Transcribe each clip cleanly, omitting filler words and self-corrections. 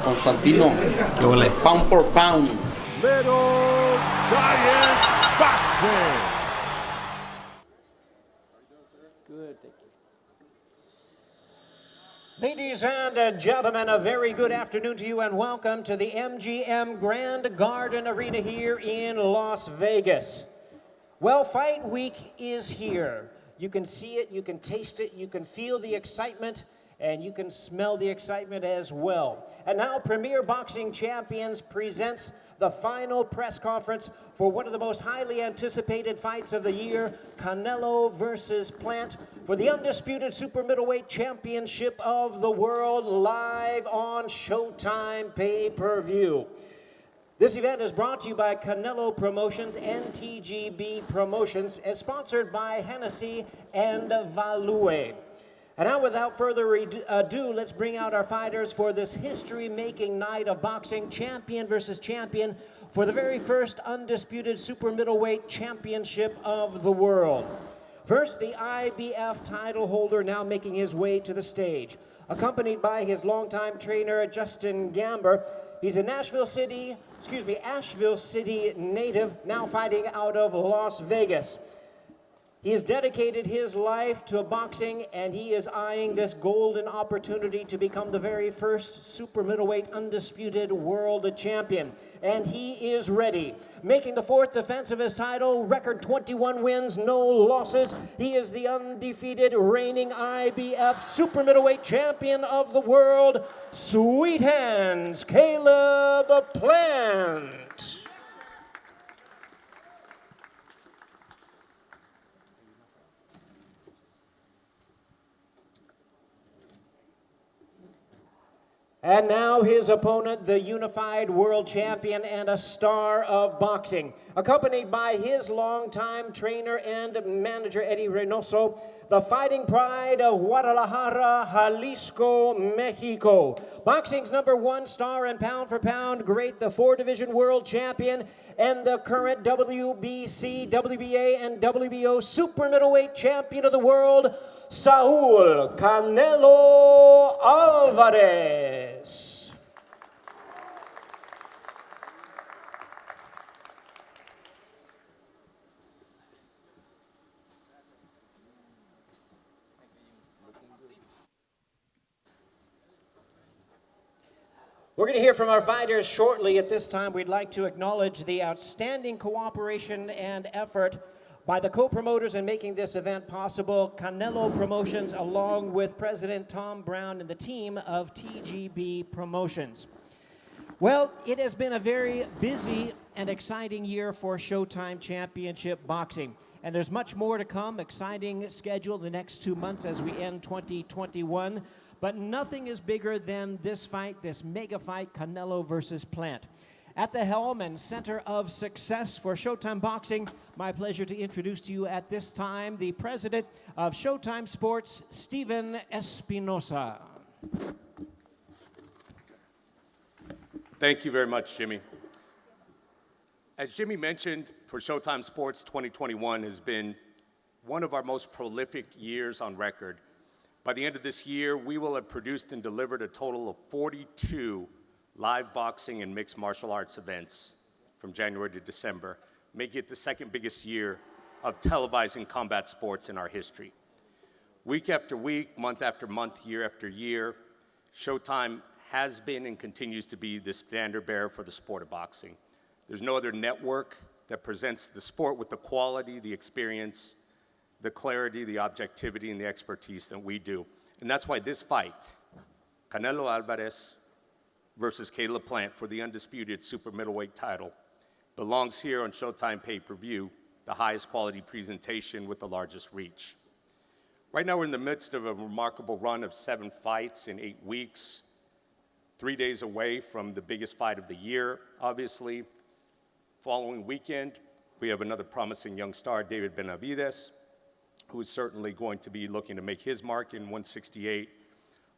Constantino, pound for pound. Little Giant Boxing. Good, thank you. Ladies and gentlemen, a very good afternoon to you and welcome to the MGM Grand Garden Arena here in Las Vegas. Well, Fight Week is here. You can see it, you can taste it, you can feel the excitement, and you can smell the excitement as well. And now Premier Boxing Champions presents the final press conference for one of the most highly anticipated fights of the year, Canelo versus Plant, for the Undisputed Super Middleweight Championship of the World, live on Showtime Pay-Per-View. This event is brought to you by Canelo Promotions and TGB Promotions, as sponsored by Hennessy and Value. And now, without further ado, let's bring out our fighters for this history-making night of boxing, champion versus champion, for the very first Undisputed Super Middleweight Championship of the world. First, the IBF title holder now making his way to the stage, accompanied by his longtime trainer, Justin Gamber. He's a Asheville City native, now fighting out of Las Vegas. He has dedicated his life to boxing, and he is eyeing this golden opportunity to become the very first super middleweight undisputed world champion. And he is ready. Making the fourth defense of his title, record 21 wins, no losses. He is the undefeated reigning IBF super middleweight champion of the world, Sweet Hands Caleb Plant. And now his opponent, the unified world champion and a star of boxing, accompanied by his longtime trainer and manager, Eddie Reynoso, the fighting pride of Guadalajara, Jalisco, Mexico. Boxing's #1 star and pound for pound great, the 4-division world champion, and the current WBC, WBA, and WBO super middleweight champion of the world, Saul Canelo Alvarez. We're going to hear from our fighters shortly. At this time, we'd like to acknowledge the outstanding cooperation and effort by the co-promoters in making this event possible, Canelo Promotions, along with President Tom Brown and the team of TGB Promotions. Well, it has been a very busy and exciting year for Showtime Championship Boxing. And there's much more to come, exciting schedule the next 2 months as we end 2021. But nothing is bigger than this fight, this mega fight, Canelo versus Plant. At the helm and center of success for Showtime Boxing, my pleasure to introduce to you at this time the president of Showtime Sports, Steven Espinoza. Thank you very much, Jimmy. As Jimmy mentioned, for Showtime Sports, 2021 has been one of our most prolific years on record. By the end of this year, we will have produced and delivered a total of 42 live boxing and mixed martial arts events from January to December, making it the second biggest year of televising combat sports in our history. Week after week, month after month, year after year, Showtime has been and continues to be the standard bearer for the sport of boxing. There's no other network that presents the sport with the quality, the experience, the clarity, the objectivity, and the expertise that we do. And that's why this fight, Canelo Alvarez versus Caleb Plant for the undisputed super middleweight title, belongs here on Showtime Pay-Per-View, the highest quality presentation with the largest reach. Right now we're in the midst of a remarkable run of 7 fights in 8 weeks, 3 days away from the biggest fight of the year, obviously. Following weekend, we have another promising young star, David Benavidez, who is certainly going to be looking to make his mark in 168,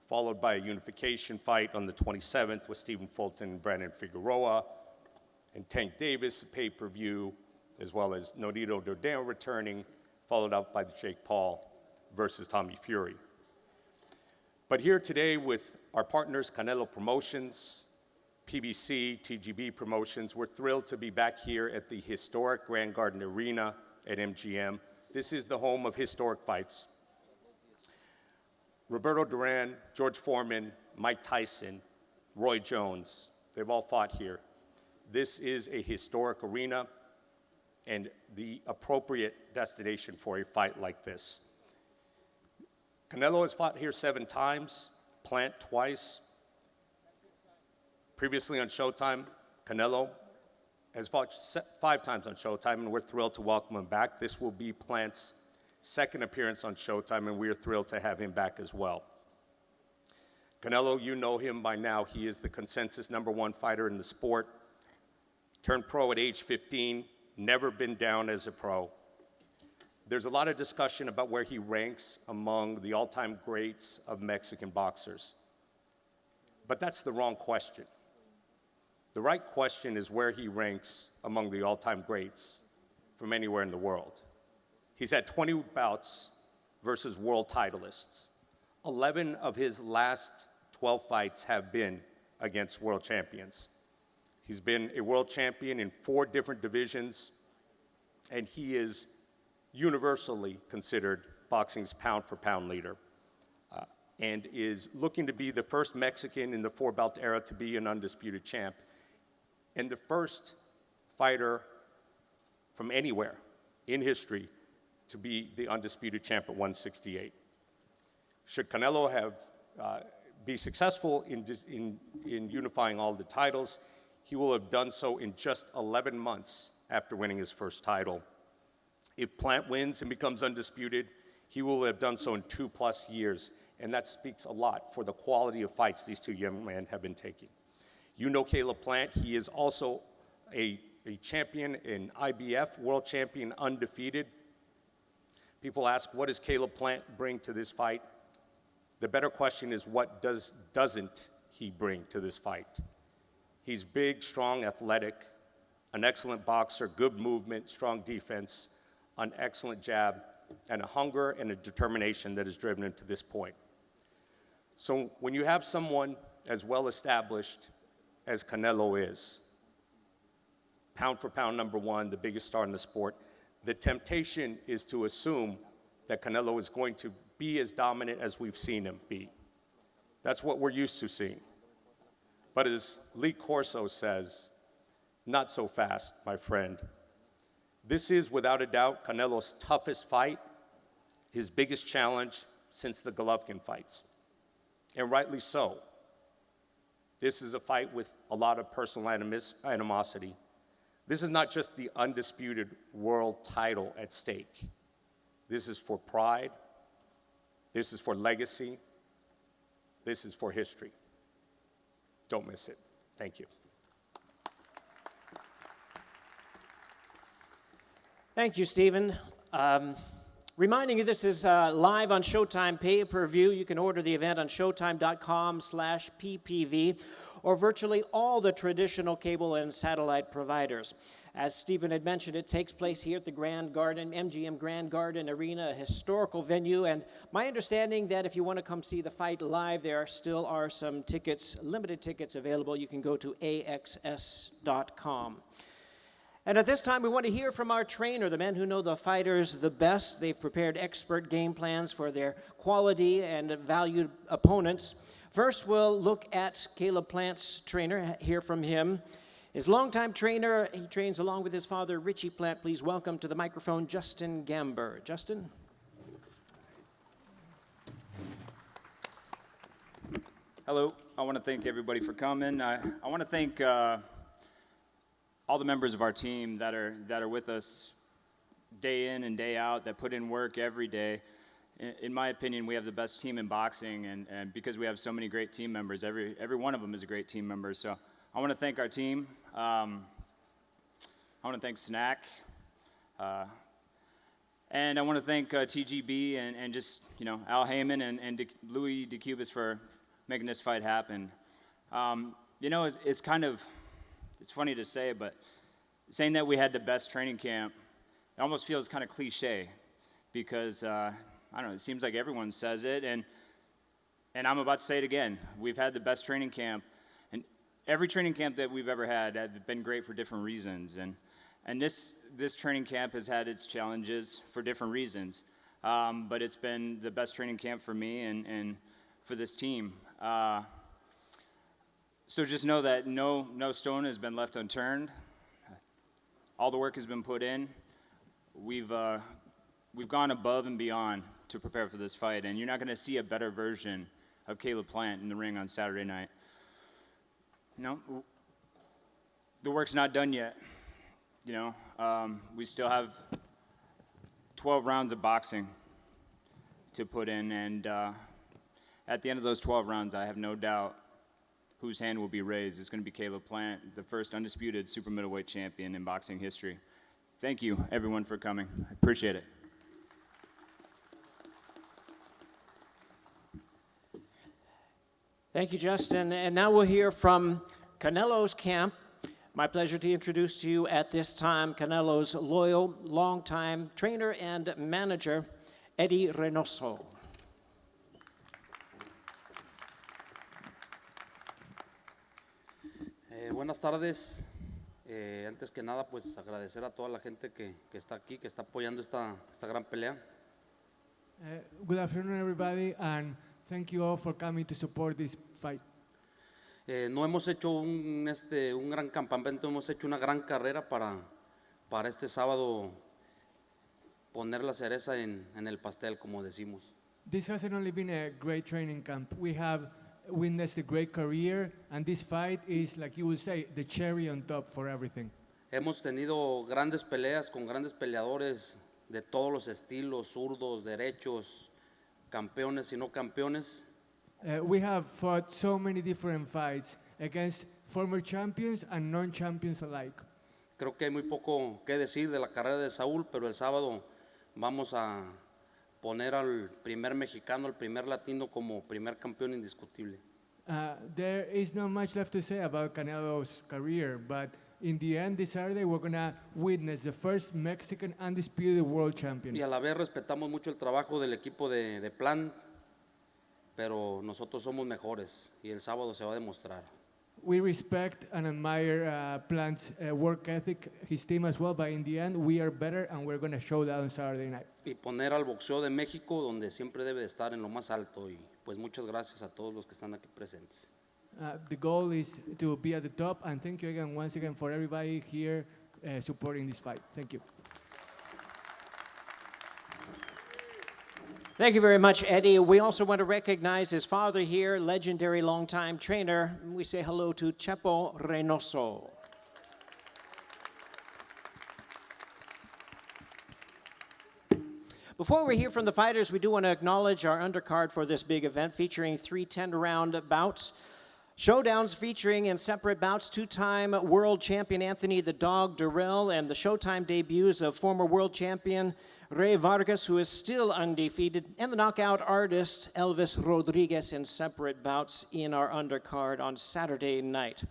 followed by a unification fight on the 27th with Stephen Fulton and Brandon Figueroa, and Tank Davis, pay-per-view, as well as Nonito Dordano returning, followed up by Jake Paul versus Tommy Fury. But here today with our partners, Canelo Promotions, PBC, TGB Promotions, we're thrilled to be back here at the historic Grand Garden Arena at MGM. This is the home of historic fights. Roberto Duran, George Foreman, Mike Tyson, Roy Jones, they've all fought here. This is a historic arena and the appropriate destination for a fight like this. Canelo has fought here 7 times, Plant twice. Previously on Showtime, Canelo has fought 5 times on Showtime, and we're thrilled to welcome him back. This will be Plant's second appearance on Showtime, and we are thrilled to have him back as well. Canelo, you know him by now. He is the consensus #1 fighter in the sport. Turned pro at age 15, never been down as a pro. There's a lot of discussion about where he ranks among the all-time greats of Mexican boxers. But that's the wrong question. The right question is where he ranks among the all-time greats from anywhere in the world. He's had 20 bouts versus world titleists. 11 of his last 12 fights have been against world champions. He's been a world champion in 4 different divisions, and he is universally considered boxing's pound-for-pound leader, and is looking to be the first Mexican in the 4-belt era to be an undisputed champ, and the first fighter from anywhere in history to be the undisputed champ at 168. Should Canelo be successful in unifying all the titles, he will have done so in just 11 months after winning his first title. If Plant wins and becomes undisputed, he will have done so in 2+ years, and that speaks a lot for the quality of fights these 2 young men have been taking. You know Caleb Plant. He is also a champion in IBF, world champion, undefeated. People ask, what does Caleb Plant bring to this fight? The better question is, what doesn't he bring to this fight? He's big, strong, athletic, an excellent boxer, good movement, strong defense, an excellent jab, and a hunger and a determination that has driven him to this point. So when you have someone as well established as Canelo is, pound for pound #1, the biggest star in the sport, the temptation is to assume that Canelo is going to be as dominant as we've seen him be. That's what we're used to seeing. But as Lee Corso says, not so fast, my friend. This is, without a doubt, Canelo's toughest fight, his biggest challenge since the Golovkin fights, and rightly so. This is a fight with a lot of personal animosity. This is not just the undisputed world title at stake. This is for pride. This is for legacy. This is for history. Don't miss it. Thank you. Thank you, Stephen. Reminding you, this is live on Showtime pay-per-view. You can order the event on showtime.com/PPV or virtually all the traditional cable and satellite providers. As Stephen had mentioned, it takes place here at the Grand Garden, MGM Grand Garden Arena, a historical venue. And my understanding that if you want to come see the fight live, there still are some tickets, limited tickets available. You can go to axs.com. And at this time, we want to hear from our trainer, the men who know the fighters the best. They've prepared expert game plans for their quality and valued opponents. First, we'll look at Caleb Plant's trainer, hear from him. His longtime trainer, he trains along with his father, Richie Plant. Please welcome to the microphone, Justin Gamber. Justin? Hello. I want to thank everybody for coming. I want to thank all the members of our team that are with us day in and day out, that put in work every day. In my opinion, we have the best team in boxing, and because we have so many great team members, every one of them is a great team member. So I want to thank our team. I want to thank Snack. And I want to thank TGB and just, Al Heyman and Louis DeCubas for making this fight happen. It's kind of, it's funny to say, but saying that we had the best training camp, it almost feels kind of cliche because, I don't know, it seems like everyone says it, and I'm about to say it again. We've had the best training camp, and every training camp that we've ever had have been great for different reasons, and this training camp has had its challenges for different reasons, but it's been the best training camp for me and for this team. So just know that no stone has been left unturned. All the work has been put in. We've gone above and beyond to prepare for this fight, and you're not going to see a better version of Caleb Plant in the ring on Saturday night. The work's not done yet. We still have 12 rounds of boxing to put in, and at the end of those 12 rounds, I have no doubt whose hand will be raised. It's going to be Caleb Plant, the first undisputed super middleweight champion in boxing history. Thank you, everyone, for coming. I appreciate it. Thank you, Justin. And now we'll hear from Canelo's camp. My pleasure to introduce to you at this time Canelo's loyal, longtime trainer and manager, Eddie Reynoso. Buenas tardes. Antes que nada, pues agradecer a toda la gente que está aquí, que está apoyando esta gran pelea. Good afternoon, everybody, and thank you all for coming to support this fight. No hemos hecho un gran campamento, hemos hecho una gran carrera para este sábado poner la cereza en el pastel, como decimos. This hasn't only been a great training camp. We have witnessed a great career, and this fight is, like you would say, the cherry on top for everything. Hemos tenido grandes peleas con grandes peleadores de todos los estilos, zurdos, derechos, campeones y no campeones. We have fought so many different fights against former champions and non-champions alike. Creo que hay muy poco que decir de la carrera de Saúl, pero el sábado vamos a poner al primer mexicano, al primer latino como primer campeón indiscutible. There is not much left to say about Canelo's career, but in the end, this Saturday, we're going to witness the first Mexican undisputed world champion. Y a la vez respetamos mucho el trabajo del equipo de Plan, pero nosotros somos mejores y el sábado se va a demostrar. We respect and admire Plant's work ethic, his team as well, but in the end, we are better and we're going to show that on Saturday night. Y poner al boxeo de México donde siempre debe de estar, en lo más alto. Y pues muchas gracias a todos los que están aquí presentes. The goal is to be at the top, and thank you again, once again, for everybody here supporting this fight. Thank you. Thank you very much, Eddie. We also want to recognize his father here, legendary longtime trainer. We say hello to Chepo Reynoso. Before we hear from the fighters, we do want to acknowledge our undercard for this big event, featuring 3 10-round bouts. Showdowns featuring in separate bouts two-time world champion Anthony the Dog Durrell and the Showtime debuts of former world champion Rey Vargas, who is still undefeated, and the knockout artist Elvis Rodriguez in separate bouts in our undercard on Saturday night.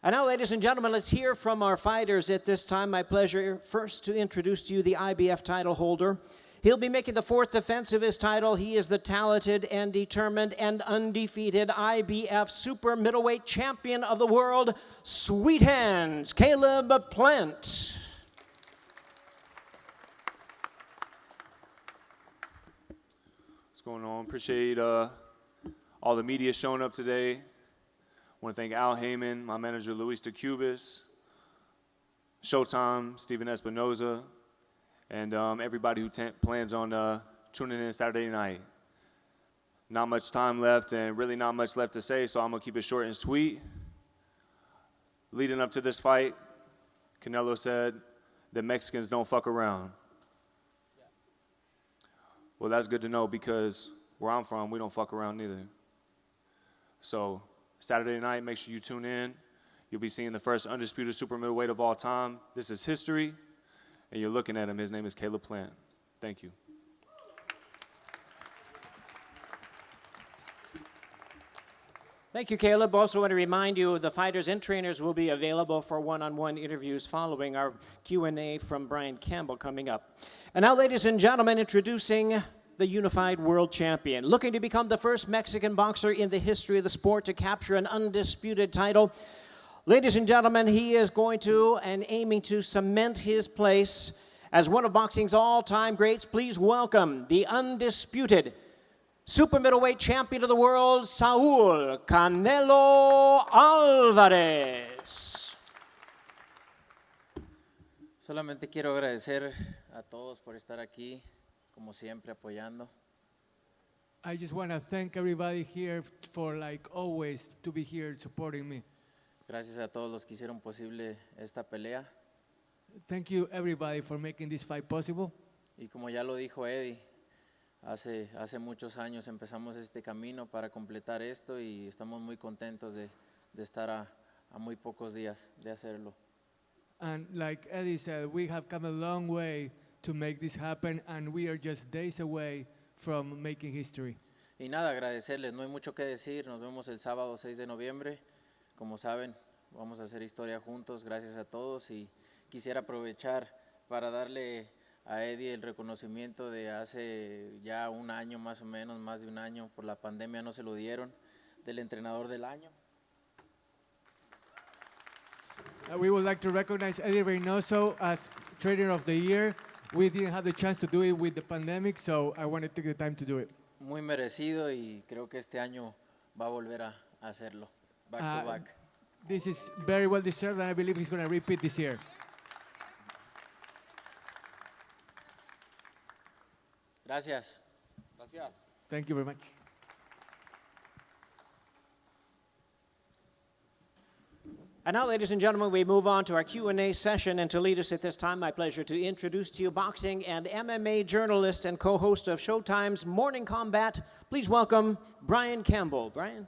And now, ladies and gentlemen, let's hear from our fighters at this time. My pleasure first to introduce to you the IBF title holder. He'll be making the 4th defense of his title. He is the talented and determined and undefeated IBF Super Middleweight Champion of the world, Sweet Hands, Caleb Plant. What's going on? Appreciate all the media showing up today. I want to thank Al Heyman, my manager Luis de Cubas, Showtime, Stephen Espinoza, and everybody who plans on tuning in Saturday night. Not much time left and really not much left to say, so I'm going to keep it short and sweet. Leading up to this fight, Canelo said that Mexicans don't fuck around. Well, that's good to know because where I'm from, we don't fuck around neither. So Saturday night, make sure you tune in. You'll be seeing the first undisputed super middleweight of all time. This is history, and you're looking at him. His name is Caleb Plant. Thank you. Thank you, Caleb. Also want to remind you the fighters and trainers will be available for one-on-one interviews following our Q&A from Brian Campbell coming up. And now, ladies and gentlemen, introducing the unified world champion. Looking to become the first Mexican boxer in the history of the sport to capture an undisputed title. Ladies and gentlemen, he is going to and aiming to cement his place as one of boxing's all-time greats. Please welcome the undisputed Super Middleweight Champion of the world, Saul Canelo Alvarez. Solamente quiero agradecer a todos por estar aquí, como siempre, apoyando. I just want to thank everybody here for, like always, to be here supporting me. Gracias a todos los que hicieron posible esta pelea. Thank you, everybody, for making this fight possible. Y como ya lo dijo Eddie, hace muchos años empezamos este camino para completar esto y estamos muy contentos de estar a muy pocos días de hacerlo. And like Eddie said, we have come a long way to make this happen, and we are just days away from making history. Y nada, agradecerles, no hay mucho que decir, nos vemos el sábado 6 de noviembre, como saben, vamos a hacer historia juntos, gracias a todos, y quisiera aprovechar para darle a Eddie el reconocimiento de hace ya un año más o menos, más de un año, por la pandemia no se lo dieron, del entrenador del año. We would like to recognize Eddie Reynoso as Trainer of the Year. We didn't have the chance to do it with the pandemic, so I wanted to take the time to do it. Muy merecido y creo que este año va a volver a hacerlo, back to back. This is very well deserved, and I believe he's going to repeat this year. Gracias. Thank you very much. And now, ladies and gentlemen, we move on to our Q&A session. And to lead us at this time, my pleasure to introduce to you boxing and MMA journalist and co-host of Showtime's Morning Combat. Please welcome Brian Campbell. Brian.